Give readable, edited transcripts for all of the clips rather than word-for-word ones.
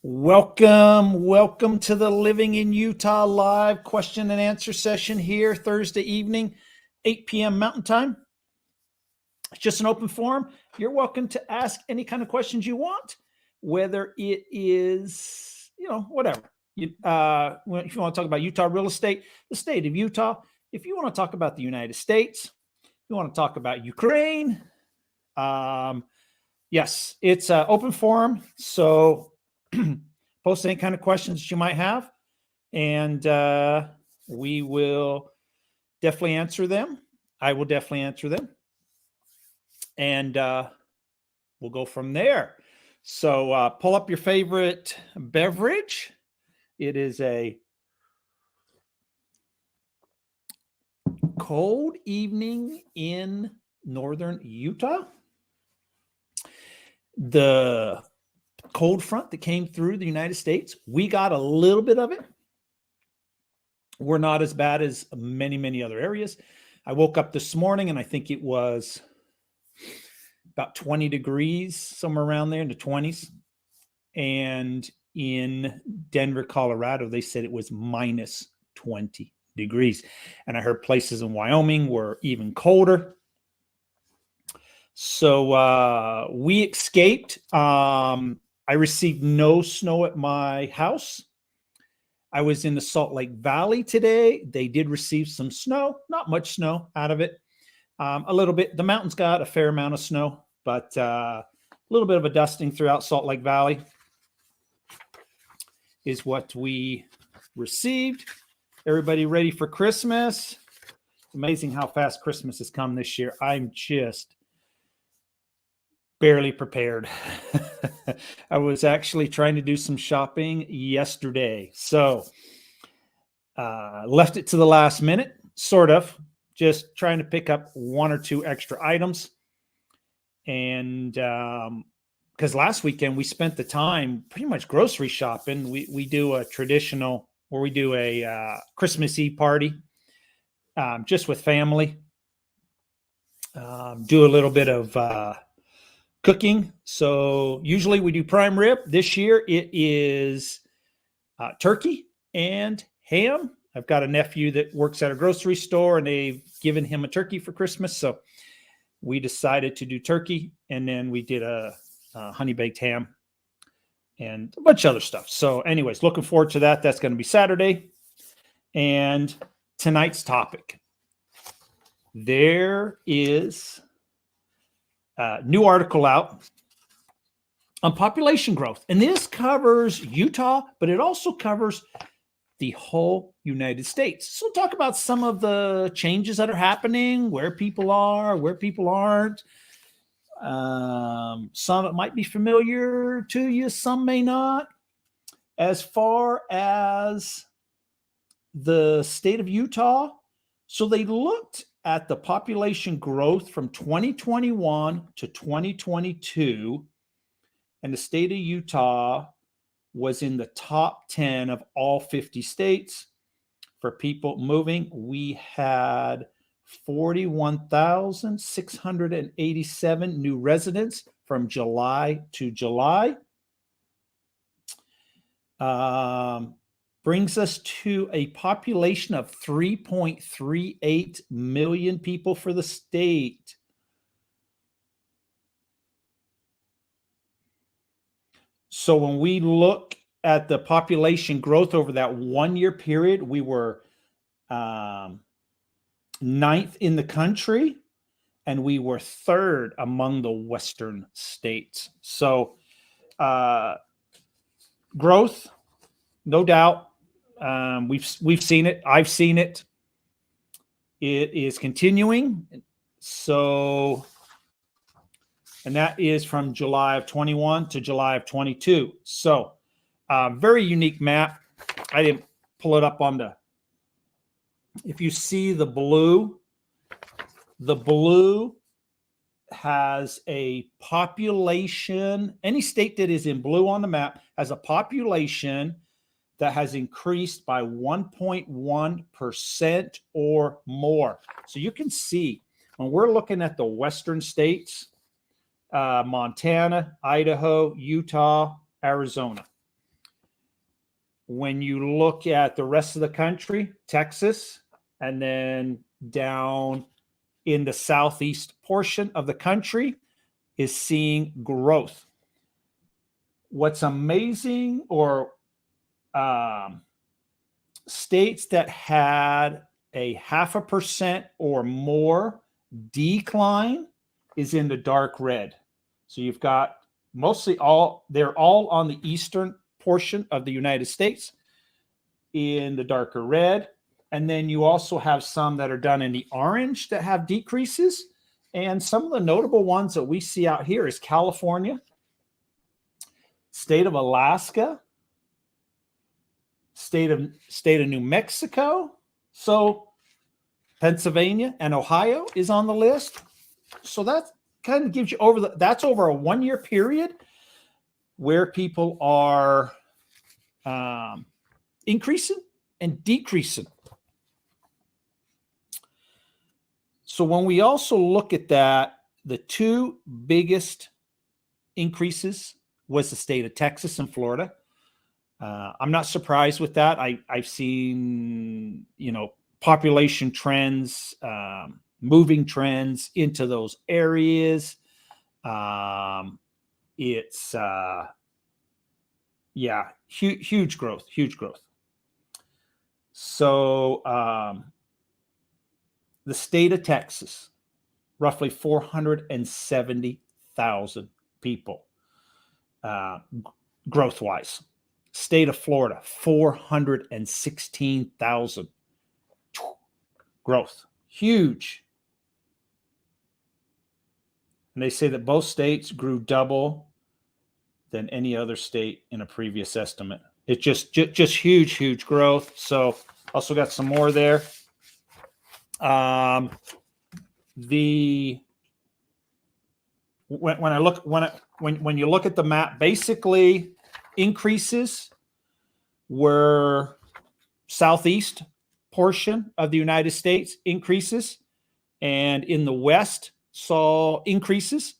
Welcome to the Living in Utah live question and answer session here Thursday evening, 8 p.m. Mountain Time. It's just an open forum. You're welcome to ask any kind of questions you want, whether it is, whatever. If you want to talk about Utah real estate, the state of Utah, if you want to talk about the United States, if you want to talk about Ukraine, yes, it's an open forum. So post any kind of questions that you might have, and we will definitely answer them. I will definitely answer them, and we'll go from there. So pull up your favorite beverage. It is a cold evening in northern Utah. The cold front that came through the United States, we got a little bit of it. We're not as bad as many other areas. I woke up this morning and I think it was about 20 degrees, somewhere around there in the 20s. And in Denver, Colorado, they said it was minus 20 degrees. And I heard places in Wyoming were even colder. So we escaped. I received no snow at my house. I was in the Salt Lake Valley today. They did receive some snow, not much snow out of it. A little bit. The mountains got a fair amount of snow, but a little bit of a dusting throughout Salt Lake Valley is what we received. Everybody ready for Christmas? It's amazing how fast Christmas has come this year. I'm just barely prepared. I was actually trying to do some shopping yesterday. So left it to the last minute, sort of, just trying to pick up one or two extra items. And because last weekend we spent the time pretty much grocery shopping. We do a traditional, where we do a Christmas Eve party just with family. Do a little bit of cooking. So usually we do prime rib. This year it is turkey and ham. I've got a nephew that works at a grocery store and they've given him a turkey for Christmas. So we decided to do turkey, and then we did a honey baked ham and a bunch of other stuff. So anyways, looking forward to that. That's going to be Saturday. And tonight's topic, there is new article out on population growth. And this covers Utah, but it also covers the whole United States. So talk about some of the changes that are happening, where people are, where people aren't. Some it might be familiar to you, some may not. As far as the state of Utah, so they looked at the population growth from 2021 to 2022, and the state of Utah was in the top 10 of all 50 states for people moving. We had 41,687 new residents from July to July. Brings us to a population of 3.38 million people for the state. So when we look at the population growth over that 1 year period, we were ninth in the country, and we were third among the Western states. So growth, no doubt. We've seen it. I've seen it. It is continuing. So, and that is from July of 21 to July of 22. So, very unique map. I didn't pull it up on the, if you see the blue has a population. Any state that is in blue on the map has a population that has increased by 1.1% or more. So you can see when we're looking at the western states, Montana, Idaho, Utah, Arizona. When you look at the rest of the country, Texas, and then down in the southeast portion of the country is seeing growth. What's amazing, or states that had a 0.5% or more decline is in the dark red. So you've got they're all on the eastern portion of the United States in the darker red. And then you also have some that are done in the orange that have decreases. And some of the notable ones that we see out here is California, state of Alaska, state of New Mexico. So Pennsylvania and Ohio is on the list. So that kind of gives you that's over a 1 year period where people are increasing and decreasing. So when we also look at that, the two biggest increases was the state of Texas and Florida. I'm not surprised with that. I've seen, population trends, moving trends into those areas. It's huge growth. So the state of Texas, roughly 470,000 people, growth-wise. State of Florida, 416,000 growth. Huge. And they say that both states grew double than any other state in a previous estimate. It's just huge growth. So also got some more there. When you look at the map, basically increases were southeast portion of the United States increases, and in the west saw increases.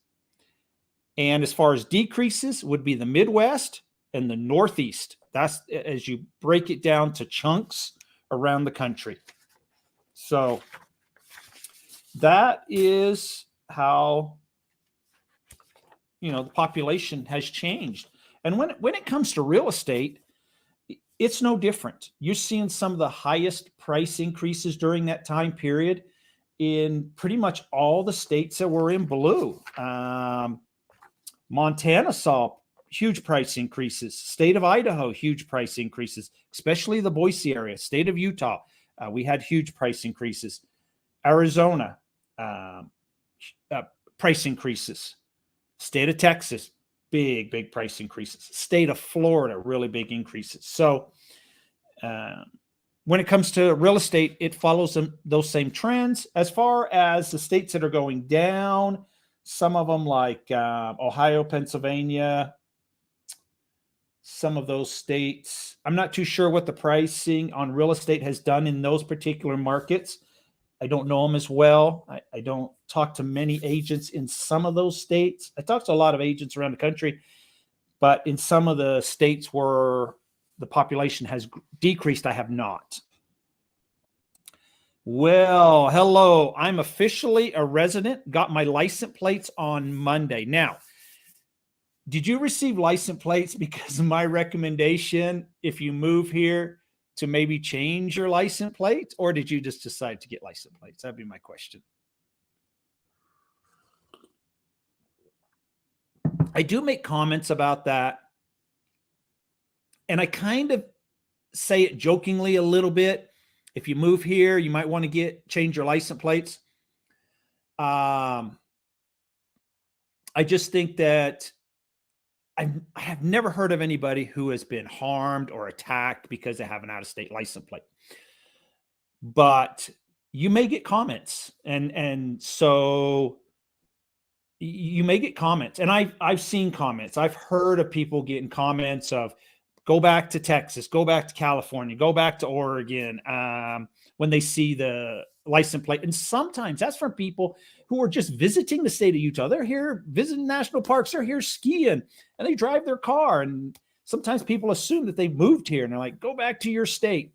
And as far as decreases would be the Midwest and the Northeast. That's as you break it down to chunks around the country. So that is how, the population has changed. And when it comes to real estate, it's no different. You're seeing some of the highest price increases during that time period in pretty much all the states that were in blue. Montana saw huge price increases. State of Idaho, huge price increases, especially the Boise area. State of Utah, we had huge price increases. Arizona, price increases. State of Texas, big price increases. State of Florida, really big increases. So when it comes to real estate, it follows those same trends. As far as the states that are going down, some of them like Ohio, Pennsylvania, some of those states, I'm not too sure what the pricing on real estate has done in those particular markets. I don't know them as well. I don't talk to many agents in some of those states. I talk to a lot of agents around the country, but in some of the states where the population has decreased, I have not. Well, hello. I'm officially a resident. Got my license plates on Monday. Now, did you receive license plates because of my recommendation if you move here to maybe change your license plate, or did you just decide to get license plates? That'd be my question. I do make comments about that, and I kind of say it jokingly a little bit. If you move here, you might want to change your license plates. I just think that I have never heard of anybody who has been harmed or attacked because they have an out-of-state license plate. But you may get comments, and so you may get comments. And I've seen comments. I've heard of people getting comments of, go back to Texas, go back to California, go back to Oregon, when they see the license plate. And sometimes that's from people who are just visiting the state of Utah. They're here visiting national parks. They're here skiing, and they drive their car, and sometimes people assume that they've moved here and they're like, go back to your state.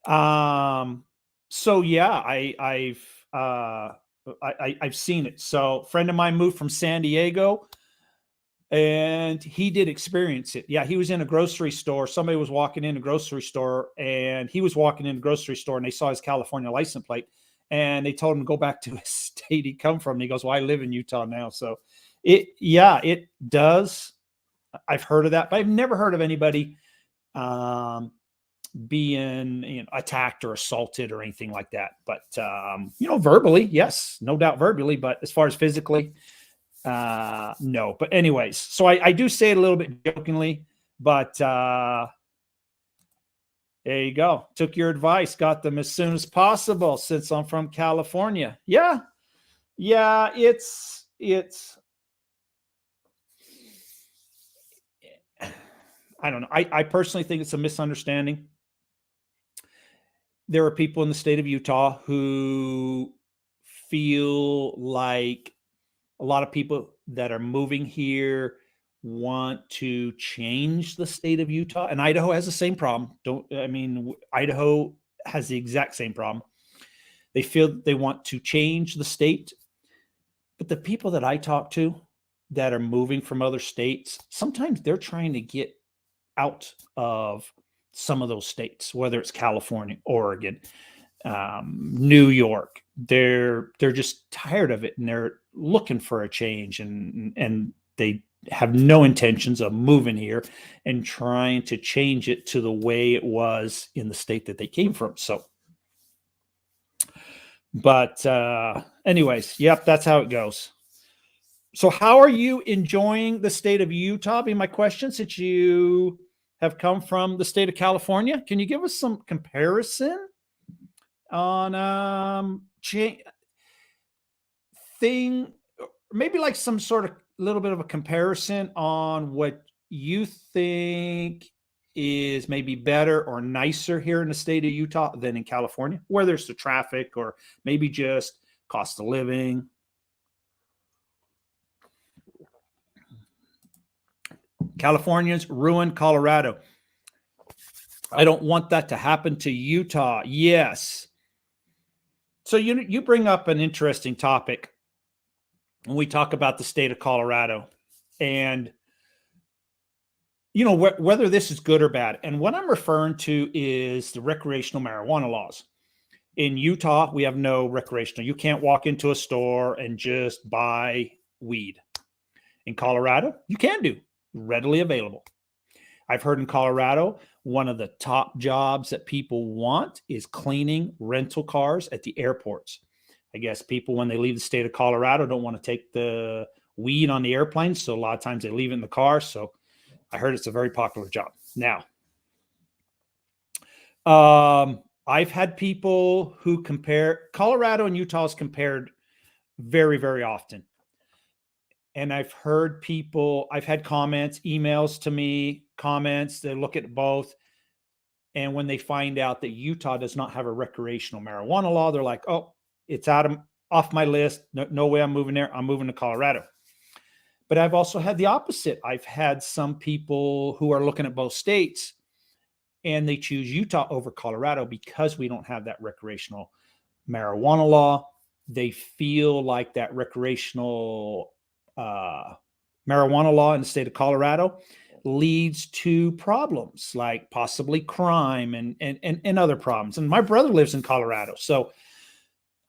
So yeah, I've seen it. So a friend of mine moved from San Diego and he did experience it. Yeah, he was in a grocery store. Somebody was walking in a grocery store and he was walking in a grocery store and they saw his California license plate and they told him to go back to his state he come from. And he goes, well, I live in Utah now. So it does. I've heard of that, but I've never heard of anybody being attacked or assaulted or anything like that. But verbally, yes, no doubt verbally, but as far as physically, no. But anyways, so I do say it a little bit jokingly, but there you go. Took your advice, got them as soon as possible since I'm from California. Yeah. It's I don't know. I personally think it's a misunderstanding. There are people in the state of Utah who feel like a lot of people that are moving here want to change the state of Utah, and Idaho has the same problem. Idaho has the exact same problem. They feel they want to change the state, but the people that I talk to that are moving from other states, sometimes they're trying to get out of some of those states, whether it's California, Oregon, New York. They're just tired of it and they're looking for a change, and they have no intentions of moving here and trying to change it to the way it was in the state that they came from. So, but anyways, yep, that's how it goes. So how are you enjoying the state of Utah? Be my question, since you have come from the state of California. Can you give us some comparison on thing, maybe like some sort of little bit of a comparison on what you think is maybe better or nicer here in the state of Utah than in California, whether it's the traffic or maybe just cost of living? Californians ruined Colorado. I don't want that to happen to Utah. Yes. So you bring up an interesting topic when we talk about the state of Colorado, and whether this is good or bad. And what I'm referring to is the recreational marijuana laws. In Utah, we have no recreational. You can't walk into a store and just buy weed. In Colorado, you can do, readily available. I've heard in Colorado, one of the top jobs that people want is cleaning rental cars at the airports. I guess people, when they leave the state of Colorado, don't want to take the weed on the airplane. So a lot of times they leave it in the car. So I heard it's a very popular job. Now, I've had people who compare Colorado and Utah is compared very, very often. And I've had comments, emails to me, comments, they look at both. And when they find out that Utah does not have a recreational marijuana law, they're like, oh, it's off my list. No way I'm moving there. I'm moving to Colorado. But I've also had the opposite. I've had some people who are looking at both states and they choose Utah over Colorado because we don't have that recreational marijuana law. They feel like that recreational marijuana law in the state of Colorado leads to problems like possibly crime and other problems. And my brother lives in Colorado. So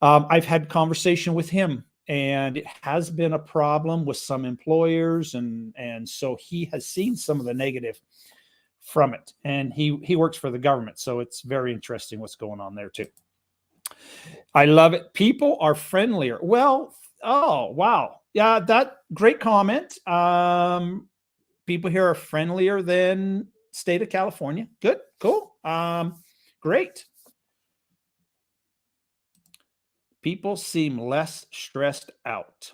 I've had conversation with him, and it has been a problem with some employers. And so he has seen some of the negative from it. And he works for the government. So it's very interesting what's going on there too. I love it. People are friendlier. Well, oh, wow. Yeah, that great comment. People here are friendlier than state of California. Good, cool. Great. People seem less stressed out.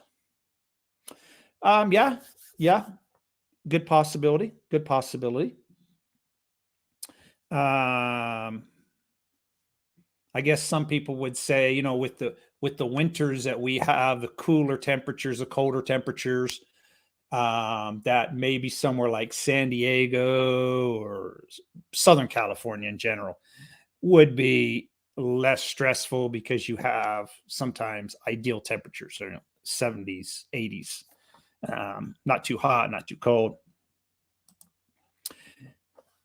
Yeah. Good possibility. I guess some people would say, with the winters that we have, the cooler temperatures, the colder temperatures, that maybe somewhere like San Diego or Southern California in general would be less stressful because you have sometimes ideal temperatures, 70s, 80s, not too hot, not too cold.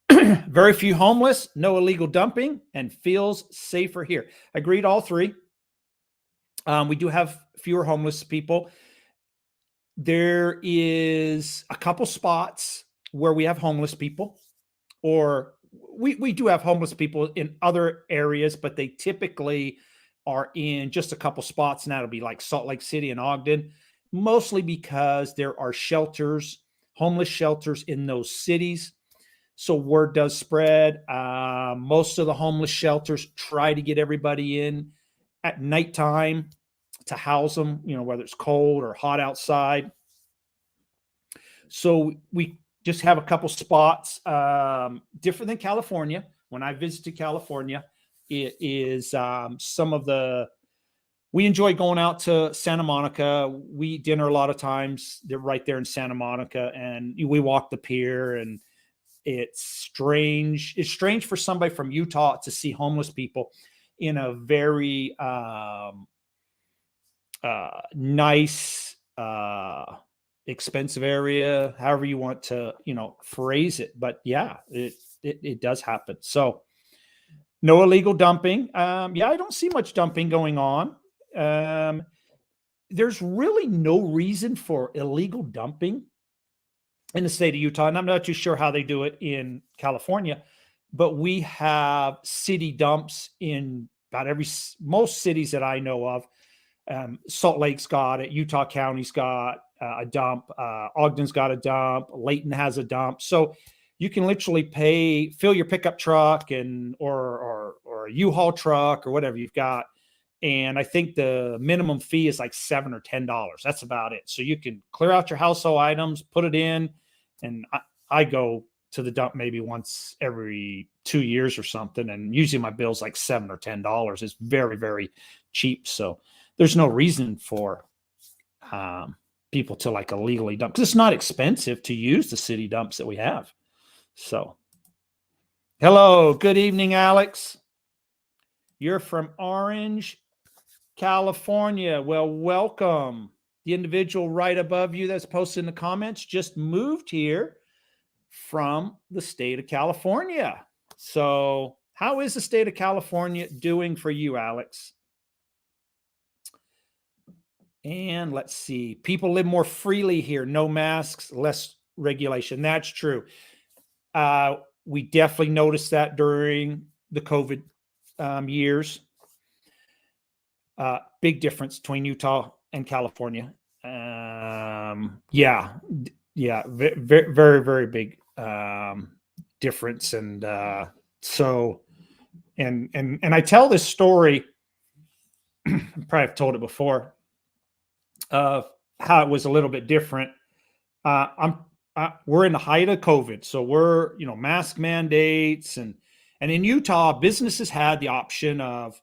Very few homeless, no illegal dumping, and feels safer here. Agreed, all three. We do have fewer homeless people. There is a couple spots where we have homeless people, or we do have homeless people in other areas, but they typically are in just a couple spots, and that'll be like Salt Lake City and Ogden, mostly because there are shelters, homeless shelters in those cities. So word does spread. Most of the homeless shelters try to get everybody in at nighttime to house them, whether it's cold or hot outside. So we just have a couple spots, different than California. When I visited California, it is we enjoy going out to Santa Monica. We eat dinner a lot of times. They're right there in Santa Monica, and we walk the pier, and it's strange. It's strange for somebody from Utah to see homeless people in a very nice, expensive area, however you want to, phrase it. But yeah, it does happen. So no illegal dumping. I don't see much dumping going on. There's really no reason for illegal dumping in the state of Utah, and I'm not too sure how they do it in California, but we have city dumps in about most cities that I know of. Salt Lake's got it. Utah County's got a dump. Ogden's got a dump. Layton has a dump. So you can literally fill your pickup truck or a U-Haul truck or whatever you've got. And I think the minimum fee is like $7 or $10. That's about it. So you can clear out your household items, put it in. And I go to the dump maybe once every 2 years or something. And usually my bill's like $7 or $10. It's very, very cheap. So there's no reason for people to like illegally dump, because it's not expensive to use the city dumps that we have. So, hello, good evening, Alex. You're from Orange, California. Well, welcome. The individual right above you that's posted in the comments just moved here from the state of California. So how is the state of California doing for you, Alex? And let's see. People live more freely here. No masks, less regulation. That's true. We definitely noticed that during the COVID years. Big difference between Utah and California. Very, very, very big difference. And so, and I tell this story, probably have told it before, of how it was a little bit different. We're in the height of COVID, so we're, mask mandates, and in Utah, businesses had the option of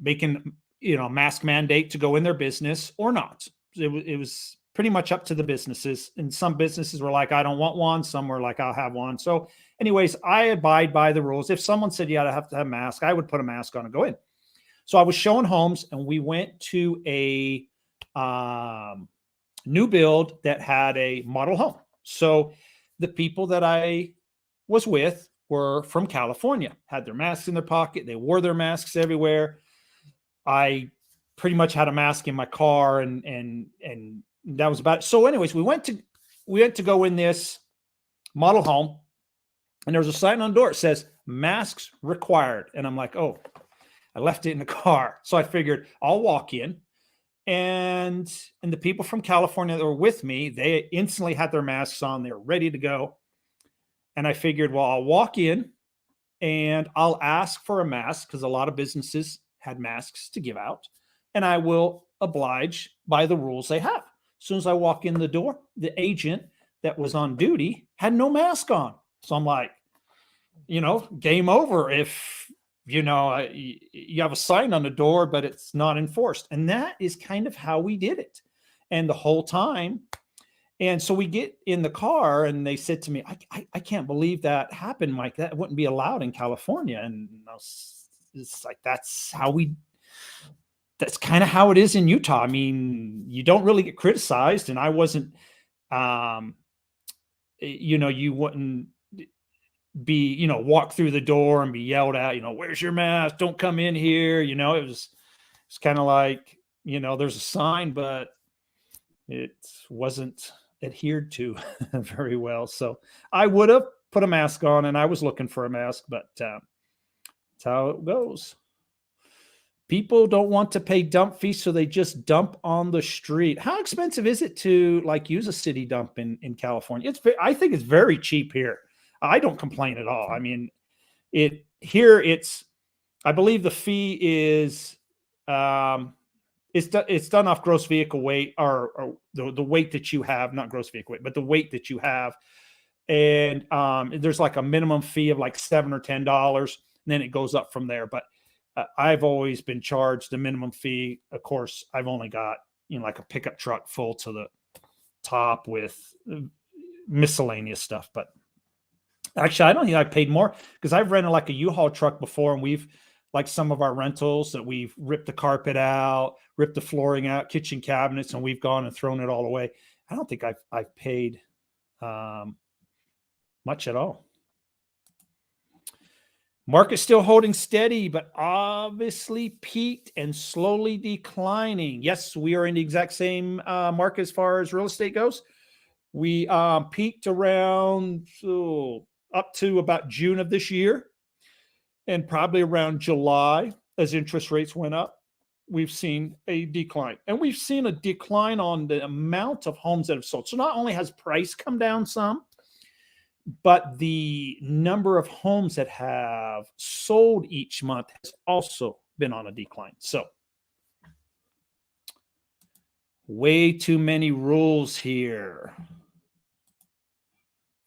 making, mask mandate to go in their business or not. It was pretty much up to the businesses. And some businesses were like, I don't want one. Some were like, I'll have one. So anyways, I abide by the rules. If someone said, yeah, I have to have a mask, I would put a mask on and go in. So I was showing homes, and we went to a new build that had a model home. So the people that I was with were from California, had their masks in their pocket. They wore their masks everywhere. I pretty much had a mask in my car, and that was about it. So anyways, we went to go in this model home, and there was a sign on the door. It says masks required. And I'm like, oh, I left it in the car. So I figured I'll walk in, and the people from California that were with me, they instantly had their masks on. They were ready to go. And I figured, well, I'll walk in and I'll ask for a mask, because a lot of businesses had masks to give out, and I will oblige by the rules they have. As soon as I walk in the door, the agent that was on duty had no mask on. So I'm like, game over if, you have a sign on the door, but it's not enforced. And that is kind of how we did it. And the whole time, and so we get in the car and they said to me, I can't believe that happened, Mike. That wouldn't be allowed in California. And it's like, that's kind of how it is in Utah. I mean, you don't really get criticized. And I wasn't, um, you wouldn't be, walk through the door and be yelled at, where's your mask? Don't come in here. It's kind of like, there's a sign, but it wasn't adhered to very well. So I would have put a mask on, and I was looking for a mask, but that's how it goes. People don't want to pay dump fees, so they just dump on the street. How expensive is it to use a city dump in California? I think it's very cheap here. I don't complain at all. I mean, I believe the fee is, it's done off gross vehicle weight, or the weight that you have, not gross vehicle weight, but the weight that you have. And there's like a minimum fee of like $7 or $10, and then it goes up from there. But I've always been charged the minimum fee. Of course, I've only got, like a pickup truck full to the top with miscellaneous stuff. But actually, I don't think I paid more, because I've rented like a U-Haul truck before, and we've, like some of our rentals, that we've ripped the carpet out, ripped the flooring out, kitchen cabinets, and we've gone and thrown it all away. I don't think I've paid much at all. Market still holding steady, but obviously peaked and slowly declining. Yes, we are in the exact same market as far as real estate goes. We peaked around up to about June of this year, and probably around July, as interest rates went up, we've seen a decline. And we've seen a decline on the amount of homes that have sold. So not only has price come down some, but the number of homes that have sold each month has also been on a decline. So way too many rules here.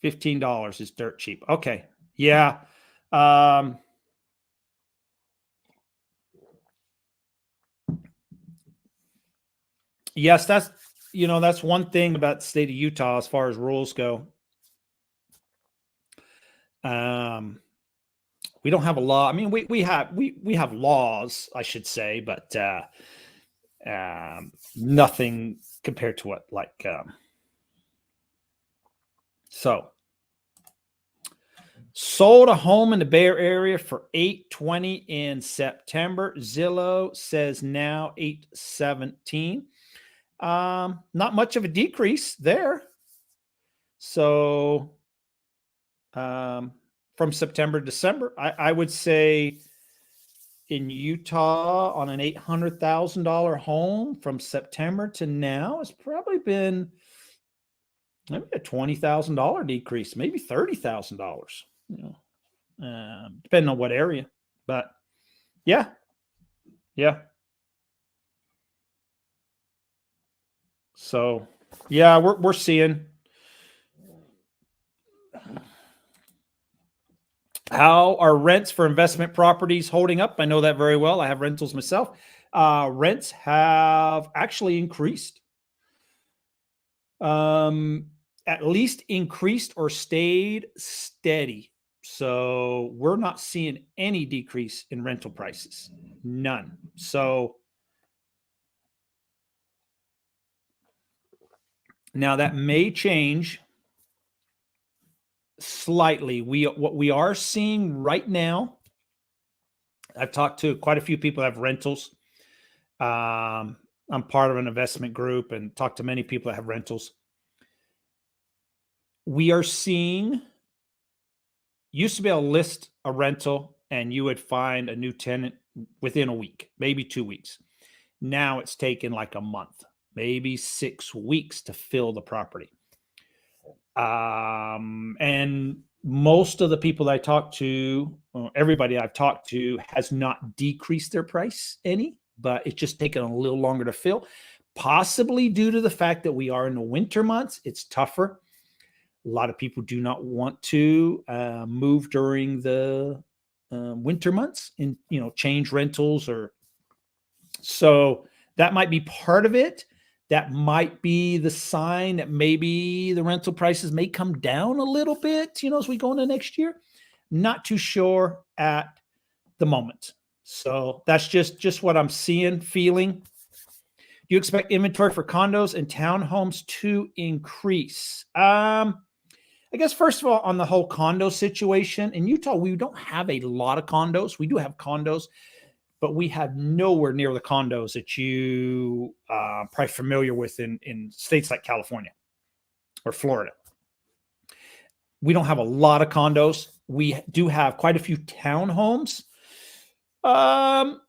$15 is dirt cheap. Okay. Yeah. Yes, that's one thing about the state of Utah as far as rules go. We don't have a law. I mean, we have laws, I should say, but nothing compared to what so sold a home in the Bay Area for $820 in September. Zillow says now $817. Not much of a decrease there. So from September to December, I would say in Utah, on an $800,000 home from September to now, it's probably been maybe a $20,000 decrease, maybe $30,000, depending on what area. But yeah. So yeah, we're seeing. How are rents for investment properties holding up? I know that very well. I have rentals myself. Rents have actually increased. At least increased or stayed steady. So we're not seeing any decrease in rental prices. None. So now that may change slightly. What we are seeing right now, I've talked to quite a few people that have rentals. I'm part of an investment group and talked to many people that have rentals. We are seeing, used to be able to list a rental and you would find a new tenant within a week, maybe 2 weeks. Now it's taken like a month, maybe 6 weeks to fill the property. And most of the people that I talk to, everybody I've talked to, has not decreased their price any, but it's just taken a little longer to fill, possibly due to the fact that we are in the winter months. It's tougher. A lot of people do not want to move during the winter months and, change rentals, or so that might be part of it. that might be the sign that maybe the rental prices may come down a little bit, as we go into next year. Not too sure at the moment. So that's just what I'm seeing, feeling. Do you expect inventory for condos and townhomes to increase? I guess first of all, on the whole condo situation in Utah, we don't have a lot of condos. We do have condos, but we have nowhere near the condos that you probably familiar with in states like California or Florida. We don't have a lot of condos. We do have quite a few townhomes. I'm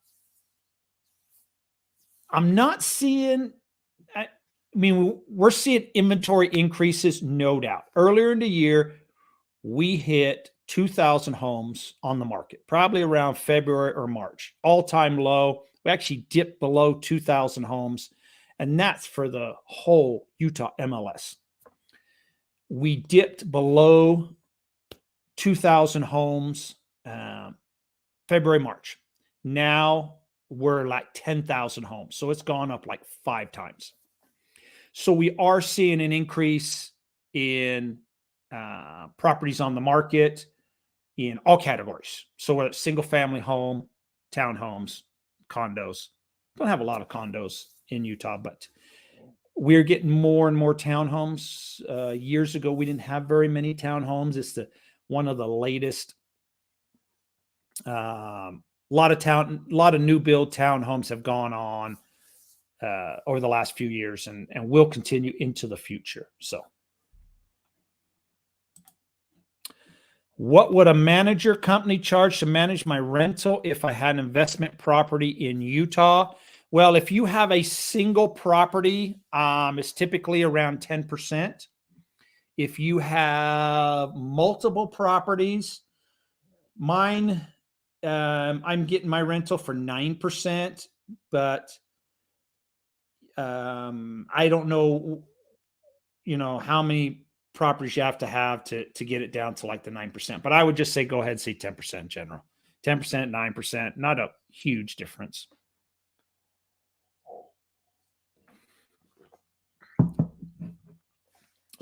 not seeing, we're seeing inventory increases, no doubt. Earlier in the year, we hit 2,000 homes on the market, probably around February or March, all-time low. We actually dipped below 2,000 homes, and that's for the whole Utah MLS. We dipped below 2,000 homes February, March. Now we're like 10,000 homes. So it's gone up like 5 times. So we are seeing an increase in properties on the market in all categories. So whether it's single family home, townhomes, condos. Don't have a lot of condos in Utah, but we're getting more and more townhomes. Years ago, we didn't have very many townhomes. It's one of the latest. A lot of new build townhomes have gone on over the last few years, and will continue into the future. So, what would a manager company charge to manage my rental if I had an investment property in Utah? Well, if you have a single property, it's typically around 10%. If you have multiple properties, mine, I'm getting my rental for 9%, but I don't know, how many properties you have to get it down to like the 9%. But I would just say go ahead and say 10% in general. 10%, 9%, not a huge difference.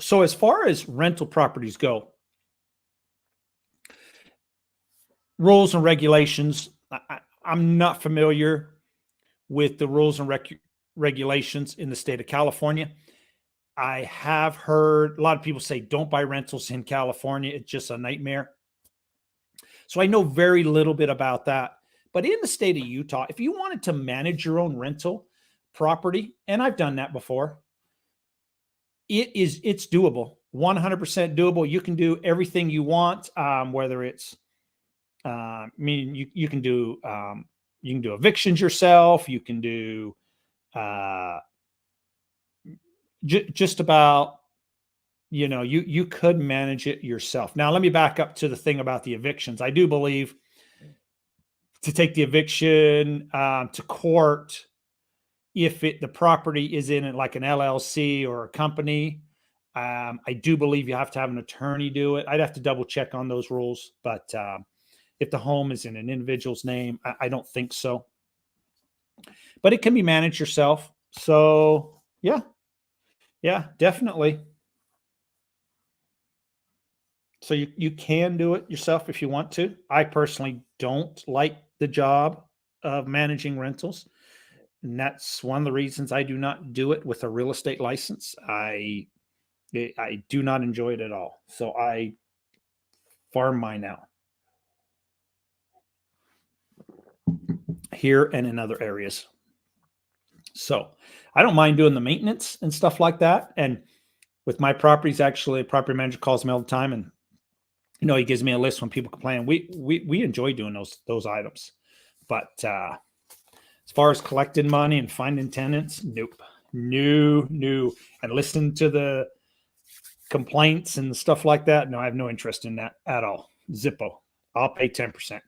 So as far as rental properties go, rules and regulations, I'm not familiar with the rules and regulations in the state of California. I have heard a lot of people say don't buy rentals in California. It's just a nightmare. So I know very little bit about that. But in the state of Utah, if you wanted to manage your own rental property, and I've done that before, it's doable, 100% doable. You can do everything you want, whether it's, you can do evictions yourself. You can do just about, you could manage it yourself. Now, let me back up to the thing about the evictions. I do believe to take the eviction to court, if the property is in like an LLC or a company, I do believe you have to have an attorney do it. I'd have to double check on those rules, but if the home is in an individual's name, I don't think so. But it can be managed yourself. So yeah, definitely. So you can do it yourself if you want to. I personally don't like the job of managing rentals. And that's one of the reasons I do not do it with a real estate license. I do not enjoy it at all. So I farm mine out here and in other areas. So I don't mind doing the maintenance and stuff like that. And with my properties, actually, a property manager calls me all the time, and he gives me a list when people complain. We enjoy doing those items, but as far as collecting money and finding tenants, nope, no, and listening to the complaints and stuff like that, no, I have no interest in that at all. Zippo, I'll pay 10%,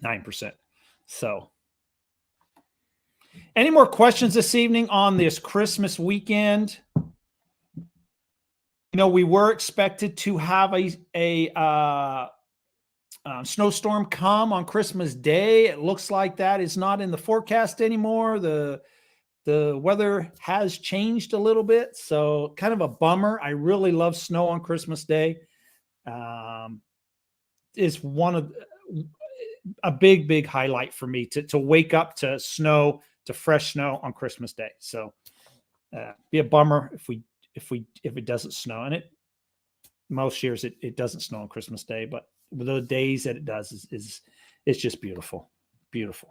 9%. So, any more questions this evening on this Christmas weekend? We were expected to have a snowstorm come on Christmas Day. It looks like that is not in the forecast anymore. The the weather has changed a little bit, so kind of a bummer. I really love snow on Christmas Day. Is one of a big highlight for me to wake up to snow, to fresh snow on Christmas Day. So be a bummer if it doesn't snow. And it most years it doesn't snow on Christmas Day, but the days that it does is it's just beautiful. Beautiful.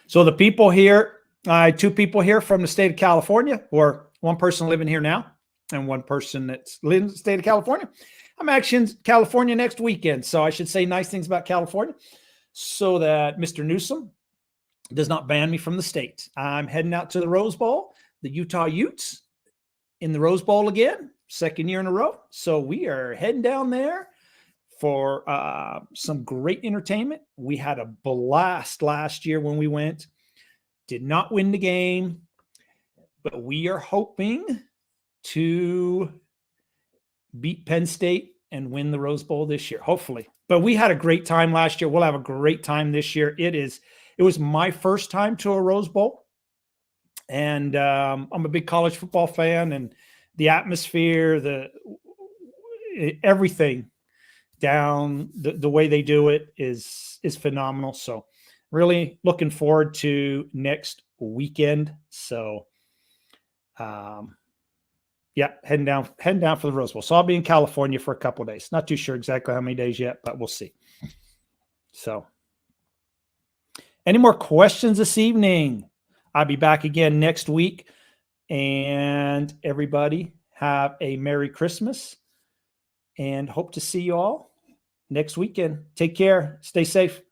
So the people here, two people here from the state of California, or one person living here now and one person that's living in the state of California. I'm actually in California next weekend, so I should say nice things about California so that Mr. Newsom does not ban me from the state. I'm heading out to the Rose Bowl, the Utah Utes in the Rose Bowl again, second year in a row. So we are heading down there for some great entertainment. We had a blast last year when we went. Did not win the game, but we are hoping to beat Penn State and win the Rose Bowl this year, hopefully. But we had a great time last year. We'll have a great time this year. It was my first time to a Rose Bowl, and I'm a big college football fan, and the atmosphere, everything down the way they do it is phenomenal. So really looking forward to next weekend. So yeah, heading down for the Rose Bowl. So I'll be in California for a couple of days. Not too sure exactly how many days yet, but we'll see. So any more questions this evening? I'll be back again next week. And everybody have a Merry Christmas and hope to see you all next weekend. Take care. Stay safe.